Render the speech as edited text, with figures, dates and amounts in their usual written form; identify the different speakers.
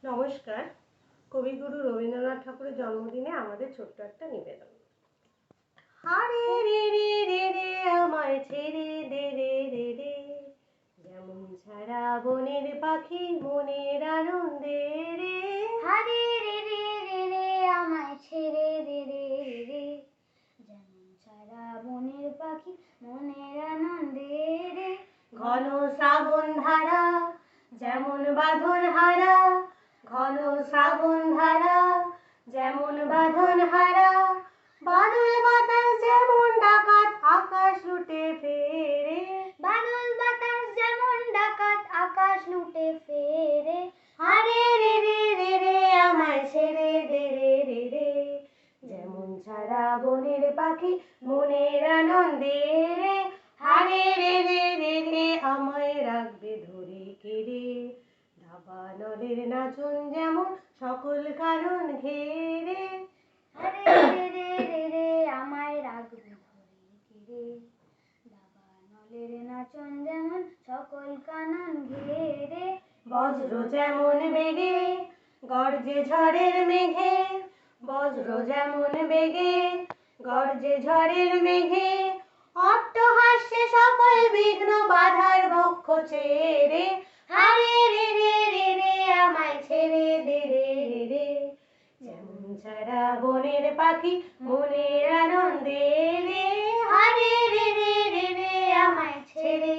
Speaker 1: নমস্কার। কবিগুরু রবীন্দ্রনাথ ঠাকুরের জন্মদিনে আমাদের ছোট্ট একটা নিবেদন। আরে রে রে রে রে আমায় ছেড়ে দে রে রে রে, যেমন ছাড়া বনের পাখি মনের আনন্দে রে।
Speaker 2: আরে রে রে রে রে আমায় ছেড়ে দে রে রে রে, যেমন ছাড়া বনের পাখি মনের আনন্দে রে।
Speaker 1: ঘন শ্রাবণ ধারা যেমন বাঁধন হারা, ঘন শ্রাবণ ধারা যেমন বাঁধন হারা, বাদল বাতাস যেমন ডাকাত আকাশ লুটে ফেরে।
Speaker 2: বাদল বাতাস যেমন ডাকাত আকাশ লুটে ফেরে।
Speaker 1: আরে রে রে রে রে আমায় ছেড়ে দে রে রে রে, যেমন ছাড়া বনের পাখি মনের আনন্দে রে। আরে রে রে রে রে আমায় রাখবে ধরে কেড়ে, দাবানলের নাচন যেমন সকল কারণ ঘেরে।
Speaker 2: আরে রে রে রে রে আমায় রাখবে ধরে কেড়ে, দাবানলের নাচন যেমন সকল কানন ঘেরে।
Speaker 1: বজ্র যেমন বেগে গর্জে ঝড়ের মেঘে, বজ্র যেমন বেগে গর্জে ঝড়ের মেঘে, অট্টহাস্যে সকল বিঘ্ন বাধার বক্ষ ছেড়ে। আরে রে রে রে রে আমায় ছেড়ে দে রে রে রে, যেমন ছাড়া বনের পাখি মনের আনন্দে রে। আরে রে রে রে রে আমায় ছেড়ে